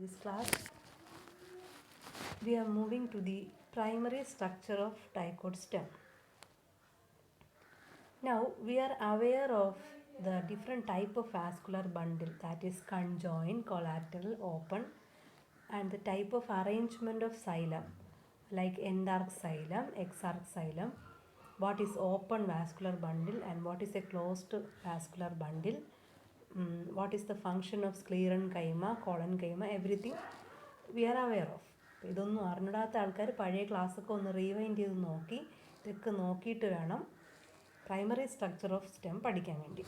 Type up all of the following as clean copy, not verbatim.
this class we are moving to the primary structure of dicot stem. Now we are aware of the different type of vascular bundle, that is conjoined, collateral, open, and the type of arrangement of xylem like end-arc xylem, X-arc xylem, what is open vascular bundle and what is a closed vascular bundle, what is the function of sclerenchyma, collenchyma, everything we are aware of. ഇതൊന്നും അറിഞ്ഞിടാത്ത ആൾക്കാർ പഴയ ക്ലാസ്സൊക്കെ ഒന്ന് rewind ചെയ്ത് നോക്കി ഇതൊക്കെ നോക്കിയിട്ട് വേണം പ്രൈമറി സ്ട്രക്ചർ ഓഫ് സ്റ്റെം പഠിക്കാൻ വേണ്ടി.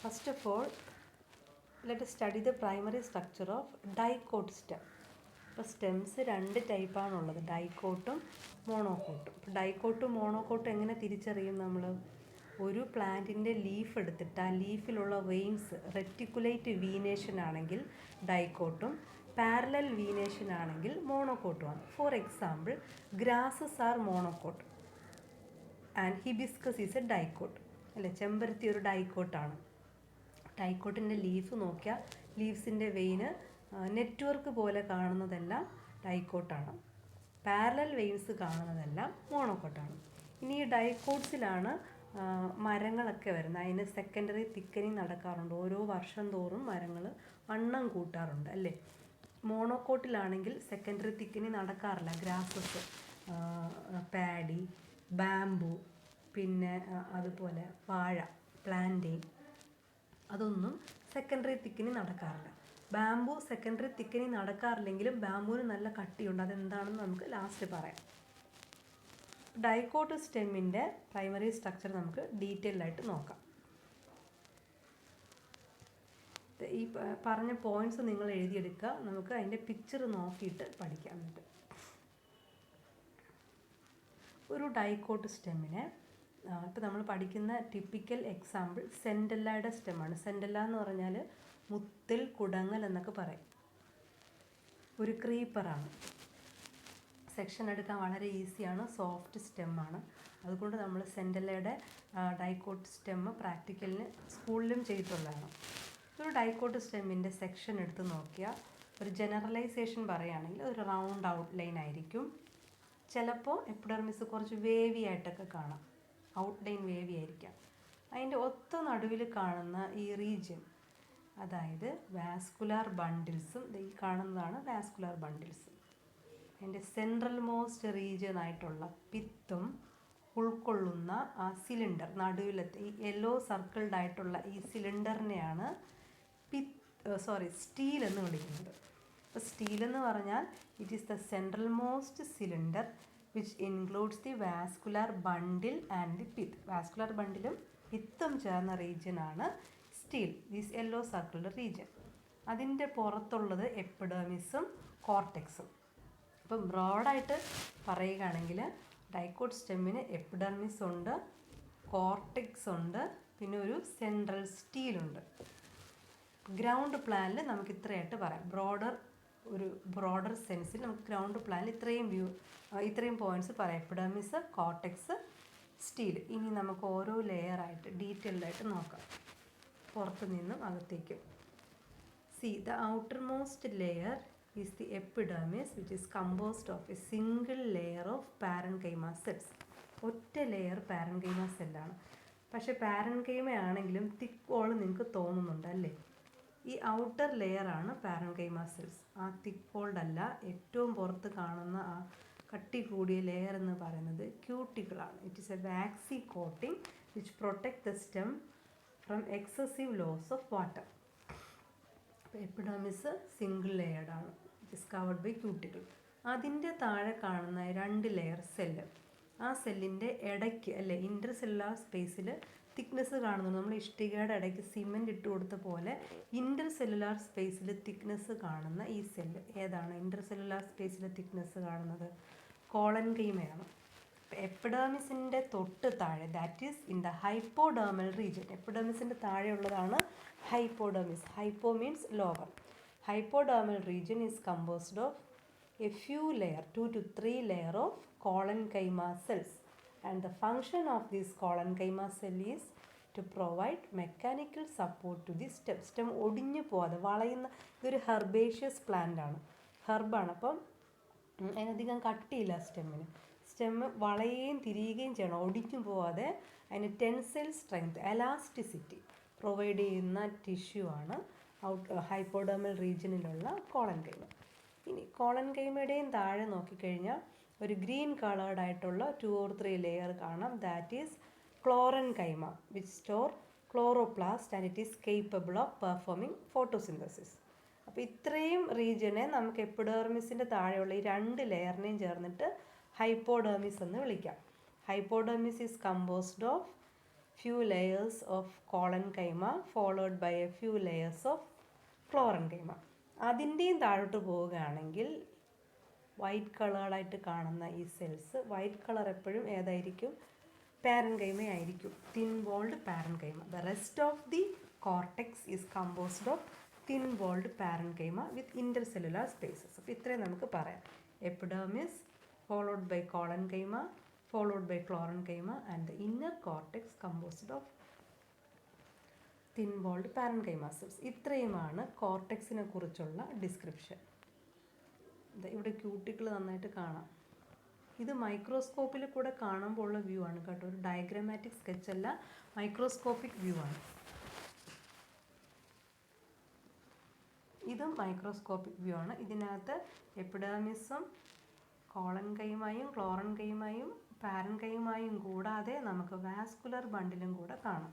First of all let us study the primary structure of dicot stem. ഇപ്പോൾ സ്റ്റെംസ് രണ്ട് ടൈപ്പാണുള്ളത്, ഡൈക്കോട്ടും മോണോക്കോട്ടും. ഇപ്പോൾ ഡൈക്കോട്ടും മോണോക്കോട്ടും എങ്ങനെ തിരിച്ചറിയും നമ്മൾ? ഒരു പ്ലാന്റിൻ്റെ ലീഫ് എടുത്തിട്ട് ആ ലീഫിലുള്ള വെയിൻസ് റെറ്റിക്കുലേറ്റ് വീനേഷൻ ആണെങ്കിൽ ഡൈക്കോട്ടും, പാരലൽ വീനേഷൻ ആണെങ്കിൽ മോണോക്കോട്ടുമാണ്. For example, grasses are monocot and hibiscus is a dicot അല്ലേ. ചെമ്പരത്തി ഒരു ഡൈക്കോട്ടാണ്. ഡൈക്കോട്ടിൻ്റെ ലീഫ് നോക്കിയാൽ ലീവ്സിൻ്റെ വെയിന് നെറ്റ്വർക്ക് പോലെ കാണുന്നതെല്ലാം ഡൈക്കോട്ടാണ്. പാരലൽ വെയിൻസ് കാണുന്നതെല്ലാം മോണോക്കോട്ടാണ്. ഇനി ഈ ഡൈക്കോട്ട്സിലാണ് മരങ്ങളൊക്കെ വരുന്നത്. അതിന് സെക്കൻഡറി തിക്കനിങ് നടക്കാറുണ്ട്. ഓരോ വർഷം തോറും മരങ്ങൾ വണ്ണം കൂട്ടാറുണ്ട് അല്ലേ. മോണോക്കോട്ടിലാണെങ്കിൽ സെക്കൻഡറി തിക്കനിങ് നടക്കാറില്ല. ഗ്രാസസ്, പാഡി, ബാംബു, പിന്നെ അതുപോലെ വാഴ, പ്ലാന്റെയിൻ, അതൊന്നും സെക്കൻഡറി തിക്കനിങ് നടക്കാറില്ല. ബാംബു സെക്കൻഡറി തിക്കനിങ് നടക്കാറില്ലെങ്കിലും ബാംബുവിന് നല്ല കട്ടിയുണ്ട്. അതെന്താണെന്ന് നമുക്ക് ലാസ്റ്റ് പറയാം. ഡൈക്കോട്ട് സ്റ്റെമ്മിൻ്റെ പ്രൈമറി സ്ട്രക്ചർ നമുക്ക് ഡീറ്റെയിൽഡ് ആയിട്ട് നോക്കാം. ഈ പറഞ്ഞ പോയിന്റ്സ് നിങ്ങൾ എഴുതിയെടുക്കുക. നമുക്ക് അതിൻ്റെ പിക്ചർ നോക്കിയിട്ട് പഠിക്കാൻ പറ്റും. ഒരു ഡൈക്കോട്ട് സ്റ്റെമ്മിനെ ഇപ്പോൾ നമ്മൾ പഠിക്കുന്ന ടിപ്പിക്കൽ എക്സാമ്പിൾ സെൻഡല്ലയുടെ സ്റ്റെമ്മാണ്. സെൻഡല്ല എന്ന് പറഞ്ഞാൽ മുത്തിൽ, കുടങ്ങൽ എന്നൊക്കെ പറയും. ഒരു ക്രീപ്പറാണ്. സെക്ഷൻ എടുക്കാൻ വളരെ ഈസിയാണ്, സോഫ്റ്റ് സ്റ്റെമ്മാണ്. അതുകൊണ്ട് നമ്മൾ സെൻഡല്ലയുടെ ഡൈക്കോട്ട് സ്റ്റെമ്മ് പ്രാക്ടിക്കലിന് സ്കൂളിലും ചെയ്തിട്ടുള്ളതാണ്. ഒരു ഡൈക്കോട്ട് സ്റ്റെമ്മിൻ്റെ സെക്ഷൻ എടുത്ത് നോക്കിയാൽ ഒരു ജനറലൈസേഷൻ പറയുകയാണെങ്കിൽ ഒരു റൗണ്ട് ഔട്ട്ലൈൻ ആയിരിക്കും. ചിലപ്പോൾ എപ്പിഡെർമിസ് കുറച്ച് വേവി ആയിട്ടൊക്കെ കാണാം, ഔട്ട്ലൈൻ വേവി ആയിരിക്കാം. അതിൻ്റെ ഒത്ത നടുവിൽ കാണുന്ന ഈ റീജിയൻ, അതായത് വാസ്കുലാർ ബണ്ടിൽസും, ഈ കാണുന്നതാണ് വാസ്കുലാർ ബണ്ടിൽസ്. അതിൻ്റെ സെൻട്രൽ മോസ്റ്റ് റീജിയൻ ആയിട്ടുള്ള പിത്തും ഉൾക്കൊള്ളുന്ന ആ സിലിണ്ടർ, നടുവിലത്തെ ഈ യെല്ലോ സർക്കിൾഡ് ആയിട്ടുള്ള ഈ സിലിണ്ടറിനെയാണ് സ്റ്റീൽ എന്ന് വിളിക്കുന്നത്. അപ്പോൾ സ്റ്റീൽ എന്ന് പറഞ്ഞാൽ it is the central most cylinder which includes the vascular bundle and the pith. Vascular ബണ്ടിലും പിത്തും ചേർന്ന റീജിയനാണ് സ്റ്റീൽ, ദിസ് യെല്ലോ സർക്കിളുടെ റീജിയൻ. അതിൻ്റെ പുറത്തുള്ളത് എപ്പിഡെർമിസും കോർട്ടെക്സും. അപ്പം ബ്രോഡായിട്ട് പറയുകയാണെങ്കിൽ ഡൈക്കോട്ട് സ്റ്റെമ്മിന് എപ്പിഡെർമിസ് ഉണ്ട്, കോർട്ടെക്സ് ഉണ്ട്, പിന്നെ ഒരു സെൻട്രൽ സ്റ്റീലുണ്ട്. ഗ്രൗണ്ട് പ്ലാനിൽ നമുക്ക് ഇത്രയായിട്ട് പറയാം. ബ്രോഡർ സെൻസിൽ നമുക്ക് ഗ്രൗണ്ട് പ്ലാനിൽ ഇത്രയും പോയിന്റ്സ് പറയാം. Epidermis, cortex, stele. ഇനി നമുക്ക് ഓരോ ലെയറായിട്ട് ഡീറ്റെയിൽഡായിട്ട് നോക്കാം, പുറത്തു നിന്നും അകത്തേക്കും. See the outer most layer is the epidermis which is composed of a single layer of parenchyma cells. ഒറ്റ ലെയർ പാരൻകൈമ സെല്ലാണ്. പക്ഷേ പാരൻകൈമ ആണെങ്കിലും തിക്ക് വോൾ നിങ്ങൾക്ക് തോന്നുന്നുണ്ട് അല്ലേ. ഈ ഔട്ടർ ലെയറാണ് പാരൻകൈമ സെൽസ്. ആ തിക്ക് വോൾഡ് അല്ല, ഏറ്റവും പുറത്ത് കാണുന്ന ആ കട്ടി കൂടിയ ലെയർ എന്ന് പറയുന്നത് ക്യൂട്ടിക്കിളാണ്. It is a waxy coating which protect the stem from excessive loss of water. അപ്പോൾ എപ്പിഡെർമിസ് സിംഗിൾ ലെയർഡാണ്, it is covered by cuticle. അതിൻ്റെ താഴെ കാണുന്ന രണ്ട് ലെയർ സെല്ല്, ആ സെല്ലിൻ്റെ ഇടയ്ക്ക് അല്ലേ ഇൻ്റർ സെല്ലുലാർ സ്പേസിൽ തിക്നെസ് കാണുന്നുണ്ട്. നമ്മൾ ഇഷ്ടികയുടെ ഇടയ്ക്ക് സിമെൻറ്റ് ഇട്ട് കൊടുത്ത പോലെ ഇൻ്റർ സെല്ലുലാർ സ്പേസിൽ തിക്നെസ് കാണുന്ന ഈ സെല്ല് ഏതാണ്? ഇൻ്റർ സെല്ലുലാർ സ്പേസിൽ തിക്നെസ് കാണുന്നത് കോളൻകൈമയാണ്. എപ്പിഡെർമിസിൻ്റെ തൊട്ട് താഴെ, that is in the hypodermal region. എപ്പിഡെർമിസിൻ്റെ താഴെയുള്ളതാണ് hypodermis. Hypo means lower. Hypodermal region is composed of a few layer, 2 to 3 layer of collenchyma cells, and the function of this collenchyma cell is to provide mechanical support to the stem. Stem ഒടിഞ്ഞു പോവാതെ വളയുന്ന, ഇതൊരു herbaceous plant ആണ്, ഹെർബാണ്. അപ്പം അതിനധികം കട്ടിയില്ല സ്റ്റെമ്മിന്. Stem വളയുകയും തിരിയുകയും ചെയ്യണം, ഒടിഞ്ഞു പോവാതെ. അതിന് tensile strength, elasticity provide ചെയ്യുന്ന ടിഷ്യൂ ആണ് ഹൈപ്പോഡെർമൽ റീജിയനിലുള്ള കോളൻകൈമ. ഇനി കോളൻകൈമയുടെയും താഴെ നോക്കിക്കഴിഞ്ഞാൽ ഒരു ഗ്രീൻ കളേർഡ് ആയിട്ടുള്ള 2 or 3 ലെയർ കാണാം. That is chlorenchyma which store chloroplast and it is capable of performing photosynthesis. അപ്പോൾ ഇത്രയും റീജിയനെ നമുക്ക് എപ്പിഡെർമിസിൻ്റെ താഴെയുള്ള ഈ 2 ലെയറിനെയും ചേർന്നിട്ട് ഹൈപ്പോഡെർമിസ് എന്ന് വിളിക്കാം. Hypodermis is composed of few layers of collenchyma followed by a few layers of ക്ലോറൻകൈമ. അതിൻ്റെയും താഴോട്ട് പോവുകയാണെങ്കിൽ വൈറ്റ് കളേർഡായിട്ട് കാണുന്ന ഈ സെൽസ്, വൈറ്റ് കളർ എപ്പോഴും ഏതായിരിക്കും? പാരൻകൈമ ആയിരിക്കും, thin walled parenchyma. The rest of the cortex is composed of thin walled parenchyma with intercellular spaces. അപ്പോൾ ഇത്രയും നമുക്ക് പറയാം. Epidermis followed by collenchyma followed by chlorenchyma and the inner cortex composed of thin walled parenchyma cells. ഇത്രയുമാണ് കോർട്ടെക്സിനെ കുറിച്ചുള്ള description. ഇവിടെ cuticle നന്നായിട്ട് കാണാം. ഇത് മൈക്രോസ്കോപ്പിൽ കൂടെ കാണുമ്പോൾ ഉള്ള വ്യൂ ആണ് കേട്ടോ, ഒരു ഡയഗ്രാമാറ്റിക് സ്കെച്ച് അല്ല, മൈക്രോസ്കോപ്പിക് വ്യൂ ആണ്. ഇതും മൈക്രോസ്കോപ്പിക് വ്യൂ ആണ്. ഇതിനകത്ത് എപ്പിഡെർമിസും കോളൻകൈമയും ക്ലോറൻകൈമയും പാരൻകൈമയും കൂടാതെ നമുക്ക് വാസ്കുലർ ബണ്ടിലും കൂടെ കാണാം.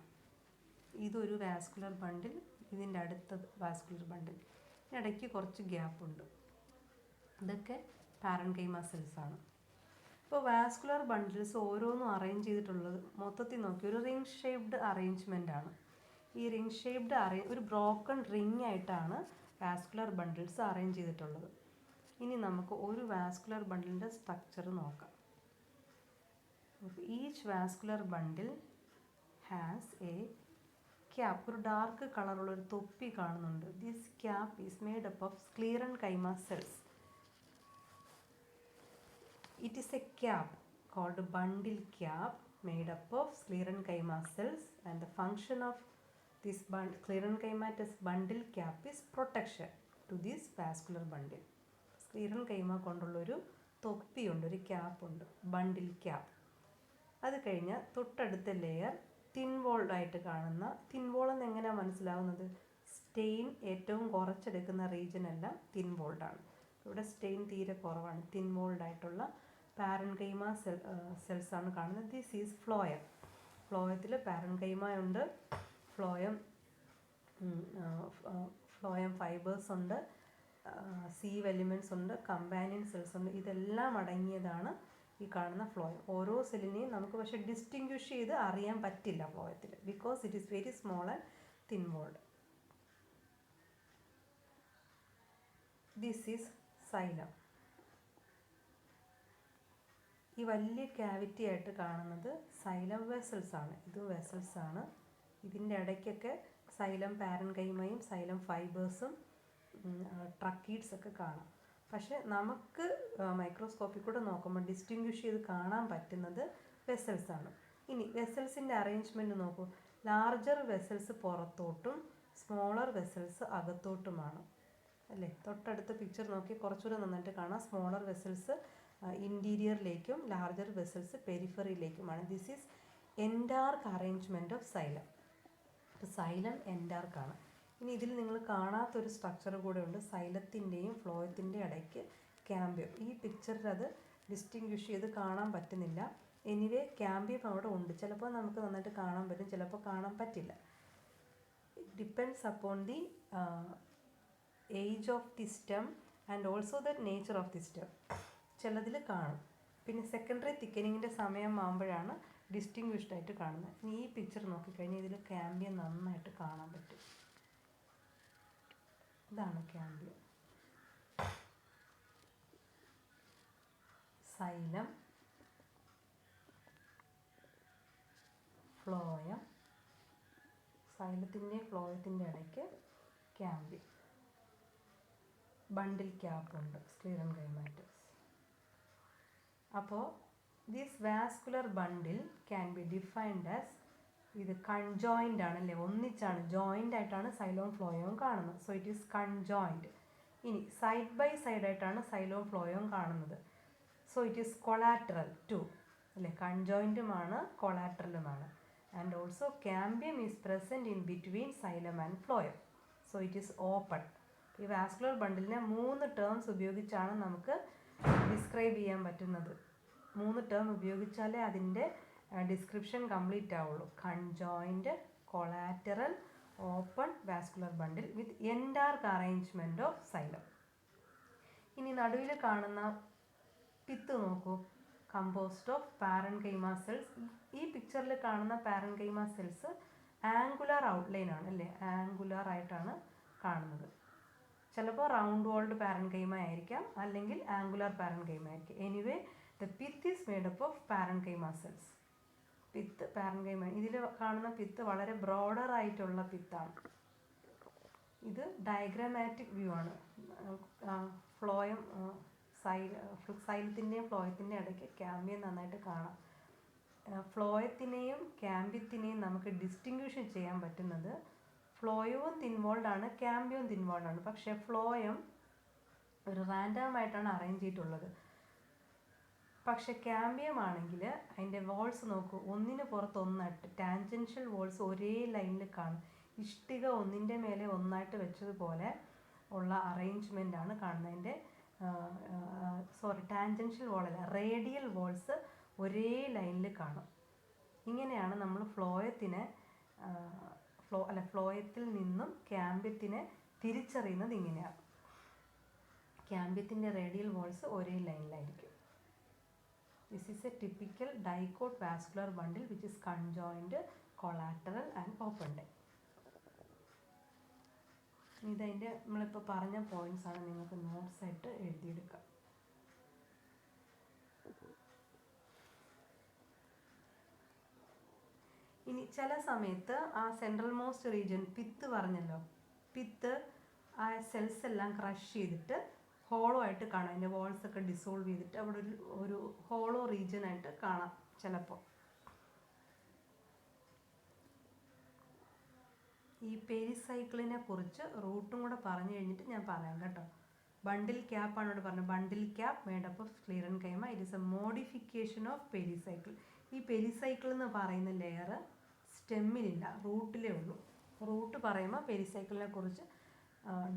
ഇതൊരു വാസ്കുലർ ബണ്ടിൽ, ഇതിൻ്റെ അടുത്ത വാസ്കുലർ ബണ്ടിൽ, ഇടയ്ക്ക് കുറച്ച് ഗ്യാപ്പുണ്ട്. ഇതൊക്കെ പാരൻകൈമ സെൽസ് ആണ്. ഇപ്പോൾ വാസ്കുലർ ബണ്ടിൽസ് ഓരോന്നും അറേഞ്ച് ചെയ്തിട്ടുള്ളത് മൊത്തത്തിൽ നോക്കി ഒരു റിംഗ് ഷേപ്ഡ് അറേഞ്ച്മെൻ്റ് ആണ്. ഈ റിംഗ് ഷേപ്ഡ് ഒരു ബ്രോക്കൺ റിംഗ് ആയിട്ടാണ് വാസ്കുലർ ബണ്ടിൽസ് അറേഞ്ച് ചെയ്തിട്ടുള്ളത്. ഇനി നമുക്ക് ഒരു വാസ്കുലർ ബണ്ടിലിൻ്റെ സ്ട്രക്ചർ നോക്കാം. Each vascular bundle has a cap, ഒരു ഡാർക്ക് കളറുള്ള ഒരു തൊപ്പി കാണുന്നുണ്ട്. This cap is made up of sclerenchyma cells. It is a cap called bundle cap made up of sclerenchyma cells and the function of this sclerenchymatous bundle cap is protection to this vascular bundle. Sclerenchyma കൊണ്ടുള്ളൊരു തൊപ്പിയുണ്ട്, ഒരു ക്യാപ്പുണ്ട്, ബണ്ടിൽ cap. അത് കഴിഞ്ഞാൽ തൊട്ടടുത്ത layer thin വോൾഡായിട്ട് കാണുന്ന, thin wall എന്ന് എങ്ങനെയാണ് മനസ്സിലാവുന്നത്? Stain ഏറ്റവും കുറച്ചെടുക്കുന്ന റീജിയൻ എല്ലാം തിൻ വോൾഡാണ്. ഇവിടെ സ്റ്റെയിൻ തീരെ കുറവാണ്. തിൻ വോൾഡായിട്ടുള്ള പാരൻകൈമ സെൽസാണ് കാണുന്നത്. This is phloem. ഫ്ലോയത്തിൽ പാരൻകൈമ ഉണ്ട്, ഫ്ലോയം ഫൈബേഴ്സ് ഉണ്ട്, സീവ് എലിമെൻറ്റ്സ് ഉണ്ട്, കമ്പാനിയൻ സെൽസ് ഉണ്ട്. ഇതെല്ലാം അടങ്ങിയതാണ് ഈ കാണുന്ന ഫ്ലോയം. ഓരോ സെല്ലിനെയും നമുക്ക് പക്ഷേ ഡിസ്റ്റിങ്ക്വിഷ് ചെയ്ത് അറിയാൻ പറ്റില്ല ഫ്ലോയത്തിൽ, because it is very small and thin walled. This is xylem. ഈ വലിയ ക്യാവിറ്റി ആയിട്ട് കാണുന്നത് സൈലം വെസൽസ് ആണ്. ഇത് വെസൽസ് ആണ്. ഇതിൻ്റെ ഇടയ്ക്കൊക്കെ സൈലം പാരൻകൈമയും സൈലം ഫൈബേഴ്സും ട്രക്കീഡ്സ് ഒക്കെ കാണാം. പക്ഷെ നമുക്ക് മൈക്രോസ്കോപ്പിൽ കൂടെ നോക്കുമ്പോൾ ഡിസ്റ്റിങ്ക്വിഷ് ചെയ്ത് കാണാൻ പറ്റുന്നത് വെസൽസ് ആണ്. ഇനി വെസൽസിൻ്റെ അറേഞ്ച്മെൻറ്റ് നോക്കൂ. ലാർജർ വെസൽസ് പുറത്തോട്ടും സ്മോളർ വെസൽസ് അകത്തോട്ടുമാണ്, അല്ലേ? തൊട്ടടുത്ത പിക്ചർ നോക്കി കുറച്ചുകൂടെ നന്നായിട്ട് കാണാം. സ്മോളർ വെസൽസ് ഇൻറ്റീരിയറിലേക്കും ലാർജർ വെസൽസ് പെരിഫറിയിലേക്കുമാണ്. This is endarch arrangement of xylem. Xylem എൻഡാർക്കാണ്. ഇനി ഇതിൽ നിങ്ങൾ കാണാത്തൊരു സ്ട്രക്ചർ കൂടെ ഉണ്ട്, സൈലത്തിൻ്റെയും ഫ്ലോയത്തിൻ്റെയും ഇടയ്ക്ക് ക്യാമ്പിയം. ഈ പിക്ചറിൽ അത് ഡിസ്റ്റിങ്ക്വിഷ് ചെയ്ത് കാണാൻ പറ്റുന്നില്ല. എനിവേ ക്യാമ്പിയം അവിടെ ഉണ്ട്. ചിലപ്പോൾ നമുക്ക് നന്നായിട്ട് കാണാൻ പറ്റും, ചിലപ്പോൾ കാണാൻ പറ്റില്ല. It depends upon the age of the stem and also the nature of the stem. ചിലതിൽ കാണും. പിന്നെ സെക്കൻഡറി തിക്കനിങ്ങിൻ്റെ സമയം ആകുമ്പോഴാണ് ഡിസ്റ്റിങ്ക്വിഷ്ഡ് ആയിട്ട് കാണുന്നത്. ഇനി ഈ പിക്ചർ നോക്കിക്കഴിഞ്ഞാൽ ഇതിൽ ക്യാമ്പിയം നന്നായിട്ട് കാണാൻ പറ്റും. ഇതാണ് ക്യാമ്പിയം. സൈലം, ഫ്ലോയം, സൈലത്തിൻ്റെ ഫ്ലോയത്തിൻ്റെ ഇടയ്ക്ക് ക്യാമ്പിയം, ബണ്ടിൽ ക്യാപ്പുണ്ട്, സ്ക്ലീറൻകൈമാറ്റസ്. അപ്പോൾ this vascular bundle can be defined as ഇത് കൺജോയിൻ്റ് ആണല്ലേ, ഒന്നിച്ചാണ്, ജോയിൻ്റ് ആയിട്ടാണ് സൈലോം ഫ്ലോയോം കാണുന്നത്. So it is conjoint. ഇനി സൈഡ് ബൈ സൈഡ് ആയിട്ടാണ് സൈലോം ഫ്ലോയോം കാണുന്നത്. So it is collateral too അല്ലേ, കൺജോയിൻറ്റുമാണ് കൊളാറ്ററലുമാണ്. And also cambium is present in between xylem and phloem. So it is open. ഈ vascular ബണ്ടിലിനെ 3 terms ഉപയോഗിച്ചാണ് നമുക്ക് ഡിസ്ക്രൈബ് ചെയ്യാൻ പറ്റുന്നത്. 3 ടേം ഉപയോഗിച്ചാലേ അതിൻ്റെ ഡിസ്ക്രിപ്ഷൻ കംപ്ലീറ്റ് ആവുള്ളൂ. Conjoint, collateral, open vascular bundle with endarch arrangement of xylem. ഇനി നടുവിൽ കാണുന്ന പിത്ത് നോക്കൂ, കമ്പോസ്ഡ് ഓഫ് പാരൻകൈമ സെൽസ്. ഈ പിക്ചറിൽ കാണുന്ന പാരൻകൈമ സെൽസ് ആംഗുലാർ ഔട്ട്ലൈൻ ആണ് അല്ലേ, ആംഗുലാർ ആയിട്ടാണ് കാണുന്നത്. ചിലപ്പോൾ റൗണ്ട് വോൾഡ് പാരൻകൈമ ആയിരിക്കാം, അല്ലെങ്കിൽ ആംഗുലാർ പാരൻകൈമ ആയിരിക്കും. Anyway the pith is made up of parenchyma cells. Pith parenchyma, ഇതിൽ കാണുന്ന പിത്ത് വളരെ ബ്രോഡർ ആയിട്ടുള്ള പിത്താണ്. ഇത് ഡയഗ്രാമാറ്റിക് വ്യൂ ആണ്. ഫ്ലോയം സൈലത്തിൻ്റെയും ഫ്ലോയത്തിൻ്റെയും ഇടയ്ക്ക് ക്യാമ്പിയം നന്നായിട്ട് കാണാം. ഫ്ലോയത്തിനെയും ക്യാമ്പ്യത്തിനെയും നമുക്ക് ഡിസ്റ്റിങ്വിഷ് ചെയ്യാൻ പറ്റുന്നത് ഫ്ലോയവും തിൻവോൾഡ് ആണ്, ക്യാമ്പിയവും തിൻവോൾഡ് ആണ്. പക്ഷേ ഫ്ലോയം ഒരു റാൻഡം ആയിട്ടാണ് അറേഞ്ച് ചെയ്തിട്ടുള്ളത്. പക്ഷേ ക്യാമ്പിയം ആണെങ്കിൽ അതിൻ്റെ വോൾസ് നോക്കൂ, ഒന്നിന് പുറത്ത് ഒന്നായിട്ട് ടാൻജൻഷ്യൽ വോൾസ് ഒരേ ലൈനിൽ കാണും. ഇഷ്ടിക ഒന്നിൻ്റെ മേലെ ഒന്നായിട്ട് വെച്ചതുപോലെ ഉള്ള അറേഞ്ച്മെൻ്റ് ആണ് കാണുന്നത്. അതിൻ്റെ ടാൻജൻഷ്യൽ വോളല്ല, റേഡിയൽ വോൾസ് ഒരേ ലൈനിൽ കാണും. ഇങ്ങനെയാണ് നമ്മൾ ഫ്ലോയത്തിൽ നിന്നും ക്യാമ്പ്യത്തിനെ തിരിച്ചറിയുന്നത്. ഇങ്ങനെയാണ്, ക്യാമ്പ്യത്തിൻ്റെ റേഡിയൽ വോൾസ് ഒരേ ലൈനിലായിരിക്കും. This is a typical dicot vascular bundle which is conjoined, collateral and open. ഇതതിൻ്റെ നമ്മളിപ്പോൾ പറഞ്ഞ പോയിൻറ്റ്സ് ആണ്, നിങ്ങൾക്ക് നോട്ട്സ് ആയിട്ട് എഴുതിയെടുക്കാം. ഇനി ചില സമയത്ത് ആ സെൻട്രൽ മോസ്റ്റ് റീജിയൻ പിത്ത് പറഞ്ഞല്ലോ, പിത്ത് ആ സെൽസ് എല്ലാം ക്രഷ് ചെയ്തിട്ട് ഹോളോ ആയിട്ട് കാണാം. അതിൻ്റെ വോൾസ് ഒക്കെ ഡിസോൾവ് ചെയ്തിട്ട് അവിടെ ഒരു ഹോളോ റീജിയൻ ആയിട്ട് കാണാം ചിലപ്പോൾ. ഈ പെരിസൈക്കിളിനെ കുറിച്ച് റൂട്ടും കൂടെ പറഞ്ഞു കഴിഞ്ഞിട്ട് ഞാൻ പറയാം കേട്ടോ. ബണ്ടിൽ ക്യാപ്പ് ആണ് ഇവിടെ പറഞ്ഞത്. Bundle cap made up of sclerenchyma. It is a modification of pericycle. ഈ പെരിസൈക്കിൾ എന്ന് പറയുന്ന ലെയർ സ്റ്റെമ്മിലില്ല, റൂട്ടിലേ ഉള്ളൂ. റൂട്ട് പറയുമ്പോൾ പെരിസൈക്കിളിനെ കുറിച്ച്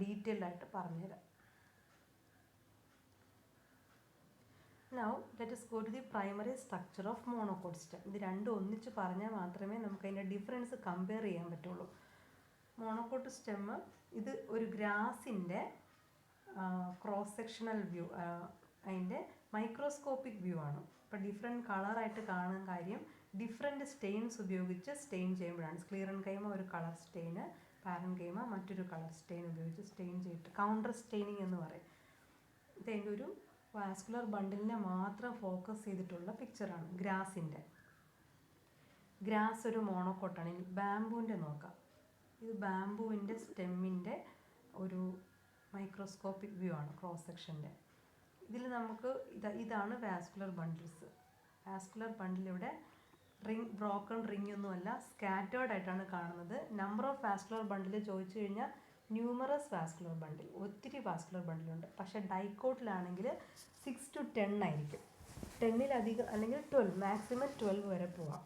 ഡീറ്റെയിൽഡ് ആയിട്ട് പറഞ്ഞുതരാം. Now let us go to the primary structure of monocot stem. ഇത് രണ്ടും ഒന്നിച്ച് പറഞ്ഞാൽ മാത്രമേ നമുക്ക് അതിൻ്റെ ഡിഫറൻസ് കമ്പയർ ചെയ്യാൻ പറ്റുള്ളൂ. മോണോകോട്ട് സ്റ്റെം ഇത് ഒരു ഗ്രാസിൻ്റെ ക്രോസ് സെക്ഷണൽ വ്യൂ, അതിൻ്റെ മൈക്രോസ്കോപ്പിക് വ്യൂ ആണ്. ഇപ്പോൾ ഡിഫറെൻറ്റ് കളറായിട്ട് കാണാൻ കാര്യം ഡിഫറെൻറ്റ് സ്റ്റെയിൻസ് ഉപയോഗിച്ച് സ്റ്റെയിൻ ചെയ്യുമ്പോഴാണ്. സ്ക്ലീറൻകൈമ ഒരു കളർ സ്റ്റെയിന്, പാരൻകൈമ മറ്റൊരു കളർ സ്റ്റെയിൻ ഉപയോഗിച്ച് സ്റ്റെയിൻ ചെയ്തിട്ട് കൗണ്ടർ സ്റ്റെയിനിങ് എന്ന് പറയും. ഇതിൻ്റെ ഒരു വാസ്കുലർ ബണ്ടിലിനെ മാത്രം ഫോക്കസ് ചെയ്തിട്ടുള്ള പിക്ചറാണ് ഗ്രാസിൻ്റെ. ഗ്രാസ് ഒരു മോണോക്കോട്ടാണ്. ഇനി ബാംബുവിൻ്റെ നോക്കാം. ഇത് ബാംബുവിൻ്റെ സ്റ്റെമ്മിൻ്റെ ഒരു മൈക്രോസ്കോപ്പിക് വ്യൂ ആണ്, ക്രോസ് സെക്ഷൻ്റെ. ഇതിൽ നമുക്ക് ഇതാണ് വാസ്കുലർ ബണ്ടിൽസ്. വാസ്കുലർ ബണ്ടിൽ ഇവിടെ ബ്രോക്കൺ റിംഗ് ഒന്നുമല്ല, സ്കാറ്റേർഡ് ആയിട്ടാണ് കാണുന്നത്. നമ്പർ ഓഫ് വാസ്കുലർ ബണ്ടിൽ ചോദിച്ചു കഴിഞ്ഞാൽ ന്യൂമറസ് വാസ്കുലർ ബണ്ടിൽ, ഒത്തിരി വാസ്കുലർ ബണ്ടിലുണ്ട്. പക്ഷേ ഡൈക്കോട്ടിലാണെങ്കിൽ 6 to 10 ആയിരിക്കും. 10-ലധികം അല്ലെങ്കിൽ 12, മാക്സിമം 12 വരെ പോവാം.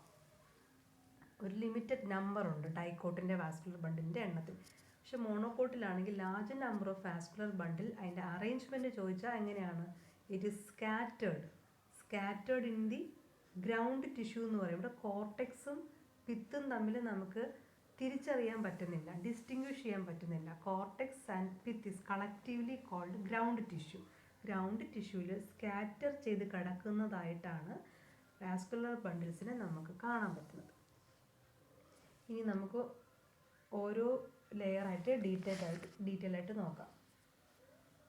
ഒരു ലിമിറ്റഡ് നമ്പർ ഉണ്ട് ഡൈക്കോട്ടിൻ്റെ വാസ്കുലർ ബണ്ടിലിൻ്റെ എണ്ണത്തിൽ. പക്ഷെ മോണോകോട്ടിലാണെങ്കിൽ large number of vascular bundle. അതിൻ്റെ അറേഞ്ച്മെൻറ്റ് ചോദിച്ചാൽ എങ്ങനെയാണ്? It is scattered in the ground tissue എന്ന് പറയും. ഇവിടെ കോർട്ടെക്സും പിത്തും തമ്മിൽ നമുക്ക് തിരിച്ചറിയാൻ പറ്റുന്നില്ല, ഡിസ്റ്റിങ്വിഷ് ചെയ്യാൻ പറ്റുന്നില്ല. Cortex and pith is collectively called ground tissue. Ground ടിഷ്യൂവിൽ സ്കാറ്റർ ചെയ്ത് കിടക്കുന്നതായിട്ടാണ് വാസ്കുലർ ബണ്ടിൽസിനെ നമുക്ക് കാണാൻ പറ്റുന്നത്. ഇനി നമുക്ക് ഓരോ ലെയറായിട്ട് ഡീറ്റെയിൽ ആയിട്ട് നോക്കാം.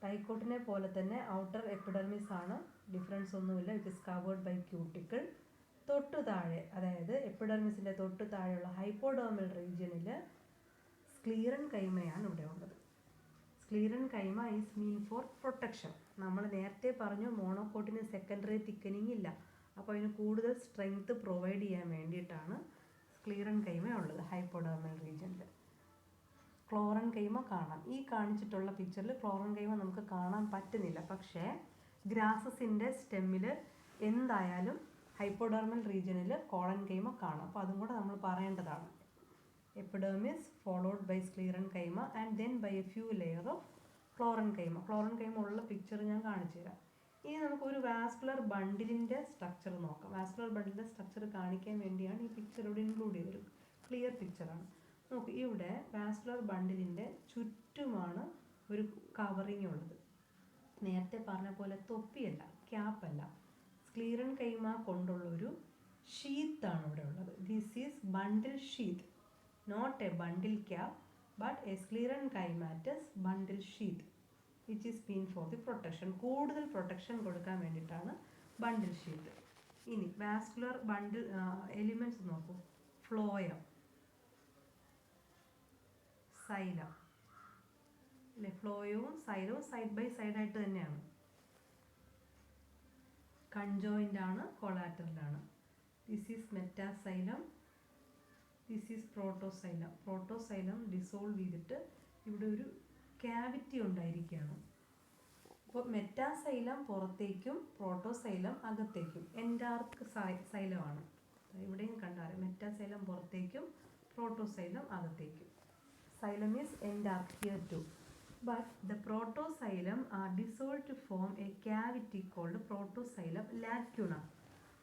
ഡൈക്കോട്ടിനെ പോലെ തന്നെ ഔട്ടർ എപ്പിഡെർമിസ് ആണ്, ഡിഫറൻസ് ഒന്നുമില്ല. It is covered by cuticle. തൊട്ടു താഴെ, അതായത് എപ്പിഡെർമിസിൻ്റെ തൊട്ടു താഴെയുള്ള ഹൈപ്പോഡേർമൽ റീജിയനിൽ സ്ക്ലീറൻകൈമയാണ് ഇവിടെ ഉള്ളത്. സ്ക്ലീറൻകൈമ ഈസ് മീൻ ഫോർ പ്രൊട്ടക്ഷൻ. നമ്മൾ നേരത്തെ പറഞ്ഞു മോണോകോട്ടിന് സെക്കൻഡറി തിക്കനിങ് ഇല്ല, അപ്പോൾ അതിന് കൂടുതൽ സ്ട്രെങ്ത് പ്രൊവൈഡ് ചെയ്യാൻ വേണ്ടിയിട്ടാണ് സ്ക്ലീറൻ കൈമയുള്ളത് ഹൈപ്പോഡെർമൽ റീജിയനിൽ. ക്ലോറൻ കൈമ കാണാം. ഈ കാണിച്ചിട്ടുള്ള പിക്ചറിൽ ക്ലോറൻ കൈമ നമുക്ക് കാണാൻ പറ്റുന്നില്ല. പക്ഷേ ഗ്രാസസിൻ്റെ സ്റ്റെമ്മിൽ എന്തായാലും ഹൈപ്പോഡെർമൽ റീജിയനിൽ കോളൻ കൈമ കാണാം. അപ്പോൾ അതും കൂടെ നമ്മൾ പറയേണ്ടതാണ്. Epidermis followed by sclerenchyma and then by a few layer of chlorenchyma. Chlorenchyma ഉള്ള പിക്ചർ ഞാൻ കാണിച്ചു തരാം. ഇനി നമുക്കൊരു വാസ്കുലർ ബണ്ടിലിൻ്റെ സ്ട്രക്ചർ നോക്കാം. വാസ്കുലർ ബണ്ടിലിൻ്റെ സ്ട്രക്ചർ കാണിക്കാൻ വേണ്ടിയാണ് ഈ പിക്ചർ ഇവിടെ ഇൻക്ലൂഡ് ചെയ്തൊരു ക്ലിയർ പിക്ചറാണ്. നോക്ക്, ഇവിടെ വാസ്കുലർ ബണ്ടിലിൻ്റെ ചുറ്റുമാണ് ഒരു കവറിങ് ഉള്ളത്. നേരത്തെ പറഞ്ഞ പോലെ തൊപ്പിയല്ല, ക്യാപ്പല്ല, സ്ക്ലീറൻ കൈമ കൊണ്ടുള്ളൊരു ഷീത്താണ് ഇവിടെ ഉള്ളത്. This is bundle sheath, not a bundle cap but a sclerenchymatous bundle sheath which is been for the protection. കൂടുതൽ പ്രൊട്ടക്ഷൻ കൊടുക്കാൻ വേണ്ടിയിട്ടാണ് ബണ്ടിൽ ഷീത്ത്. ഇനി വാസ്കുലർ ബണ്ടിൽ എലിമെൻറ്റ്സ് നോക്കൂ. ഫ്ലോയം, സൈലം അല്ലെ, ഫ്ലോയവും സൈലവും സൈഡ് ബൈ സൈഡായിട്ട് തന്നെയാണ്. കൺജോയിൻ്റ് ആണ്, കൊളാറ്ററലാണ്. This is metaxylem, this is protoxylem. Protoxylem dissolve ചെയ്തിട്ട് ഇവിടെ ഒരു ക്യാവിറ്റി ഉണ്ടായിരിക്കുകയാണ്. അപ്പോൾ മെറ്റാസൈലം പുറത്തേക്കും പ്രോട്ടോസൈലം അകത്തേക്കും. എൻഡാർക്ക് സൈലമാണ്. ഇവിടെയും കണ്ടാൽ മെറ്റാസൈലം പുറത്തേക്കും protoxylem അകത്തേക്കും. Xylem is endark here too. But the protoxylem are dissolved to form a cavity called protoxylem lacuna.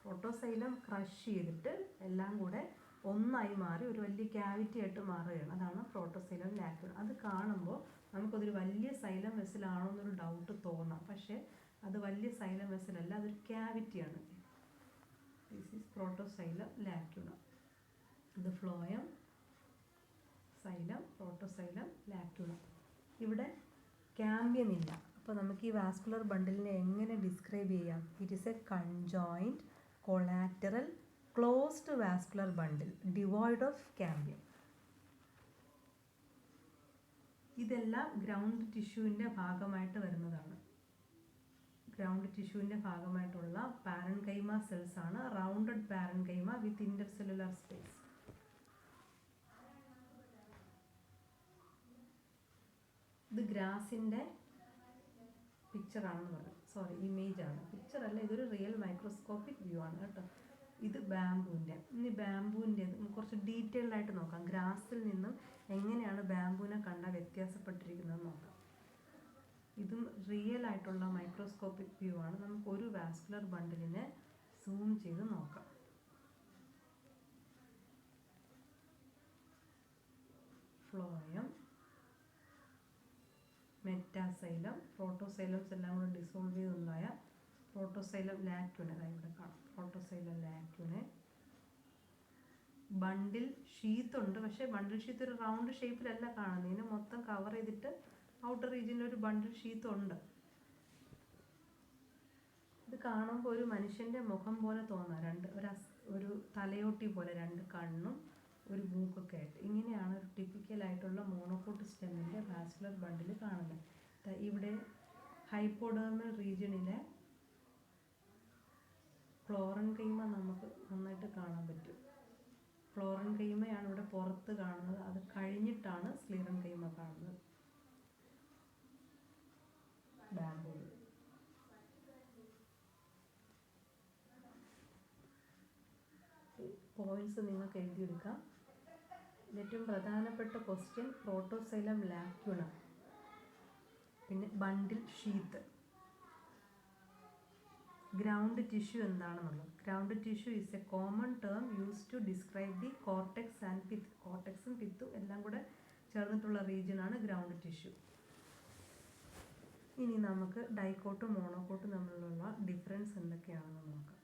Protoxylem crush ചെയ്തിട്ട് എല്ലാം കൂടെ ഒന്നായി മാറി ഒരു വലിയ ക്യാവിറ്റി ആയിട്ട് മാറുകയാണ്. അതാണ് പ്രോട്ടോസൈലം ലാക്യൂണ. അത് കാണുമ്പോൾ നമുക്കതൊരു വലിയ സൈലം വെസലാണോ എന്നൊരു ഡൗട്ട് തോന്നാം. പക്ഷേ അത് വലിയ സൈലം വെസലല്ല, അതൊരു ക്യാവിറ്റിയാണ്. This is protoxylem lacuna. ഇത് ഫ്ലോയം, സൈലം, പ്രോട്ടോസൈലം, ലാക്യൂണ. ഇവിടെ ക്യാമ്പിയം ഇല്ല. അപ്പോൾ നമുക്ക് ഈ വാസ്കുലർ ബണ്ടിലിനെ എങ്ങനെ ഡിസ്ക്രൈബ് ചെയ്യാം? It is A conjoint collateral closed vascular bundle devoid of cambium. ഇതെല്ലാം ഗ്രൗണ്ട് ടിഷ്യൂവിൻ്റെ ഭാഗമായിട്ട് വരുന്നതാണ്. ഗ്രൗണ്ട് ടിഷ്യൂവിൻ്റെ ഭാഗമായിട്ടുള്ള പാരൻകൈമ സെൽസ് ആണ്. റൗണ്ടഡ് പാരൻകൈമ വിത്ത് ഇന്റർസെല്ലുലാർ സ്പേസ്. ഇത് ഗ്രാസിൻ്റെ പിക്ചറാണെന്ന് പറഞ്ഞു, സോറി ഇമേജാണ്, പിക്ചറല്ല, ഇതൊരു റിയൽ മൈക്രോസ്കോപ്പിക് വ്യൂ ആണ് കേട്ടോ. ഇത് ബാംബൂവിൻ്റെ. ഇനി ബാംബൂവിൻ്റെ കുറച്ച് ഡീറ്റെയിൽഡ് ആയിട്ട് നോക്കാം. ഗ്രാസിൽ നിന്നും എങ്ങനെയാണ് ബാംബൂവിനെ കണ്ടാൽ വ്യത്യാസപ്പെട്ടിരിക്കുന്നത് നോക്കാം. ഇതും റിയൽ ആയിട്ടുള്ള മൈക്രോസ്കോപ്പിക് വ്യൂ ആണ്. നമുക്ക് ഒരു വാസ്കുലർ ബണ്ടിലിനെ സൂം ചെയ്ത് നോക്കാം. ഫ്ലോയം, മെറ്റാസൈലം, പ്രോട്ടോസൈലംസ് എല്ലാം കൂടെ ഡിസോൾവ് ചെയ്തുണ്ടായ പ്രോട്ടോസൈലം ലാക്യൂണ. ഇവിടെ കാണാം പ്രോട്ടോസൈലം ലാക്യൂണ. ബണ്ടിൽ ഷീത്ത് ഉണ്ട്, പക്ഷേ ബണ്ടിൽ ഷീത്ത് ഒരു റൗണ്ട് ഷേപ്പിലല്ല കാണുന്നത്. ഇതിനെ മൊത്തം കവർ ചെയ്തിട്ട് ഔട്ടർ റീജിയനിൽ ഒരു ബണ്ടിൽ ഷീത്ത് ഉണ്ട്. ഇത് കാണുമ്പോൾ ഒരു മനുഷ്യൻ്റെ മുഖം പോലെ തോന്നാം. ഒരു തലയോട്ടി പോലെ, രണ്ട് കണ്ണും ഒരു മൂക്കൊക്കെ ആയിട്ട്. ഇങ്ങനെയാണ് ഒരു ടിപ്പിക്കലായിട്ടുള്ള മോണോകോട്ട് സ്റ്റെമ്മിൻ്റെ വാസ്കുലർ ബണ്ടിൽ കാണുന്നത്. ഇവിടെ ഹൈപ്പോഡെർമൽ റീജിയണിലെ ക്ലോറൻ കൈമ നമുക്ക് നന്നായിട്ട് കാണാൻ പറ്റും. ക്ലോറൻ കൈമയാണ് ഇവിടെ പുറത്ത് കാണുന്നത്. അത് കഴിഞ്ഞിട്ടാണ് സ്ക്ലീറൻ കൈമ കാണുന്നത്. ബാംബൂ പോയിന്റ്സ് നിങ്ങൾക്ക് എഴുതിയെടുക്കാം. ഏറ്റവും പ്രധാനപ്പെട്ട ക്വസ്റ്റ്യൻ പ്രോട്ടോസൈലം ലാക്യൂണ, പിന്നെ ബണ്ടിൽ ഷീത്ത്, ഗ്രൗണ്ട് ടിഷ്യൂ എന്താണെന്നുള്ളത്. Ground tissue is a common term use to describe the cortex and pith. കോർട്ടെക്സും പിത്തും എല്ലാം കൂടെ ചേർന്നിട്ടുള്ള റീജിയനാണ് ഗ്രൗണ്ട് ടിഷ്യൂ. ഇനി നമുക്ക് ഡൈക്കോട്ടും മോണോകോട്ടും തമ്മിലുള്ള ഡിഫറൻസ് എന്തൊക്കെയാണെന്ന് നോക്കാം.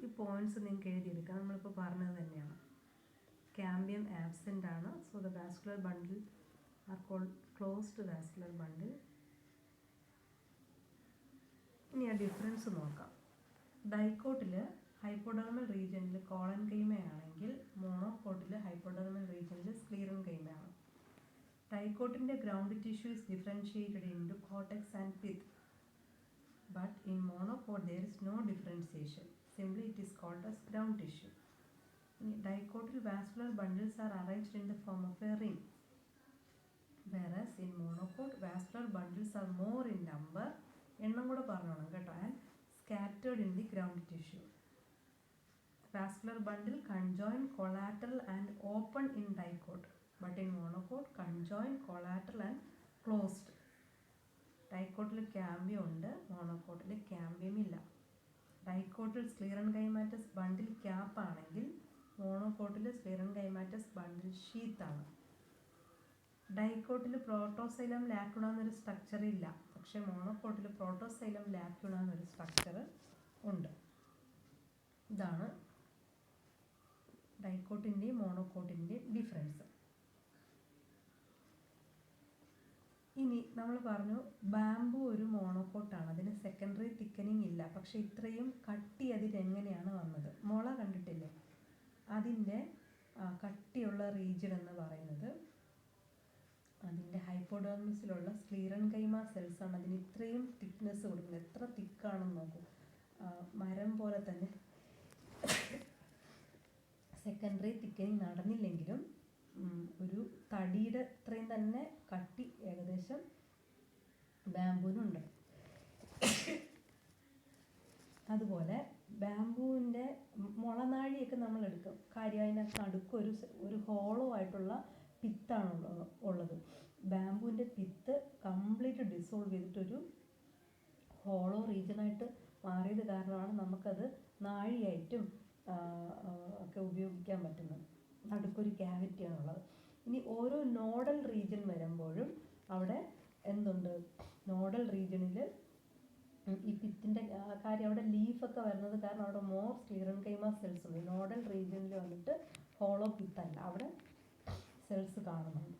ഈ പോയിന്റ്സ് നിങ്ങൾക്ക് എഴുതിയെടുക്കാം. നമ്മളിപ്പോൾ പറഞ്ഞത് തന്നെയാണ്. ക്യാമ്പിയം ആബ്സെൻ്റ് ആണ്. So the vascular bundle are called closed vascular bundle. ഇനി ആ ഡിഫറൻസ് നോക്കാം. ഡൈക്കോട്ടിൽ ഹൈപ്പോഡെർമൽ റീജിയനിൽ കോളൻ കൈമയാണെങ്കിൽ മോണോകോട്ടിൽ ഹൈപ്പോഡെർമൽ റീജിയനിൽ സ്ക്ലീറൻ കൈമയാണ്. ഡൈക്കോട്ടിൻ്റെ ground tissue is differentiated into cortex and pith, but in monocot there is no differentiation. Simply it is called as ground tissue. Dicotyl vascular bundles are arranged in the form of a ring, whereas in monocot vascular bundles are more in number, എണ്ണം കൂടെ പറഞ്ഞോണം കേട്ടോ, and scattered in the ground tissue. Vascular bundle conjoined, collateral and open in dicot, but in monocot conjoined, collateral and closed. Dicotyl cambium ഉണ്ട്, മോണോക്കോട്ടിൽ cambium ഇല്ല. ഡൈക്കോട്ടിൽ സ്ക്ലീറൻകൈമാറ്റസ് bundle cap ആണെങ്കിൽ മോണോക്കോട്ടിൽ സ്ക്ലീറൻകൈമാറ്റസ് ബണ്ടിൽ sheath ആണ്. ഡൈക്കോട്ടിൽ protoxylem ലാക്യുണ എന്നൊരു structure ഇല്ല, പക്ഷെ മോണോക്കോട്ടിൽ പ്രോട്ടോസൈലം ലാക്യുണ എന്നൊരു സ്ട്രക്ചർ ഉണ്ട്. ഇതാണ് ഡൈക്കോട്ടിൻ്റെയും മോണോക്കോട്ടിൻ്റെയും ഡിഫറൻസ്. ഇനി നമ്മൾ പറഞ്ഞു ബാംബു ഒരു മോണോക്കോട്ടാണ്, അതിന് സെക്കൻഡറി തിക്കനിങ് ഇല്ല. പക്ഷെ ഇത്രയും കട്ടി അതിനെങ്ങനെയാണ് വന്നത്? മുള കണ്ടിട്ടില്ലേ? അതിൻ്റെ കട്ടിയുള്ള റീജിയൻ എന്ന് പറയുന്നത് അതിൻ്റെ ഹൈപ്പോഡെർമിസിലുള്ള സ്ക്ലീറൻകൈമ സെൽസ് ആണ് അതിന് ഇത്രയും തിക്നെസ് കൊടുക്കുന്നത്. എത്ര തിക്കാണെന്ന് നോക്കൂ. മരം പോലെ തന്നെ സെക്കൻഡറി തിക്കനിങ് നടന്നില്ലെങ്കിലും ഒരു തടിയുടെ ഇത്രയും തന്നെ കട്ടി ഏകദേശം ബാംബുവിനുണ്ട്. അതുപോലെ ബാംബുവിൻ്റെ മുളനാഴിയൊക്കെ നമ്മൾ എടുക്കും. കാര്യം അതിനകത്ത് നടുക്ക് ഒരു ഹോളോ ആയിട്ടുള്ള പിത്താണ് ഉള്ളത്. ബാംബുവിൻ്റെ പിത്ത് കംപ്ലീറ്റ് ഡിസോൾവ് ചെയ്തിട്ടൊരു ഹോളോ റീജിയനായിട്ട് മാറിയത് കാരണമാണ് നമുക്കത് നാഴിയായിട്ടും ഒക്കെ ഉപയോഗിക്കാൻ പറ്റുന്നത്. നടുക്കൊരു ക്യാവിറ്റിയാണുള്ളത്. ഇനി ഓരോ നോഡൽ റീജിയൻ വരുമ്പോഴും അവിടെ എന്തുണ്ട്? നോഡൽ റീജിയനിൽ ഈ പിത്തിൻ്റെ കാര്യം അവിടെ ലീഫൊക്കെ വരുന്നത് കാരണം അവിടെ മോർ സ്ക്ലീറൻകൈമ സെൽസ് ഉണ്ട്. നോഡൽ റീജിയനിൽ വന്നിട്ട് ഹോളോ പിത്തല്ല, അവിടെ സെൽസ് കാണുന്നുണ്ട്.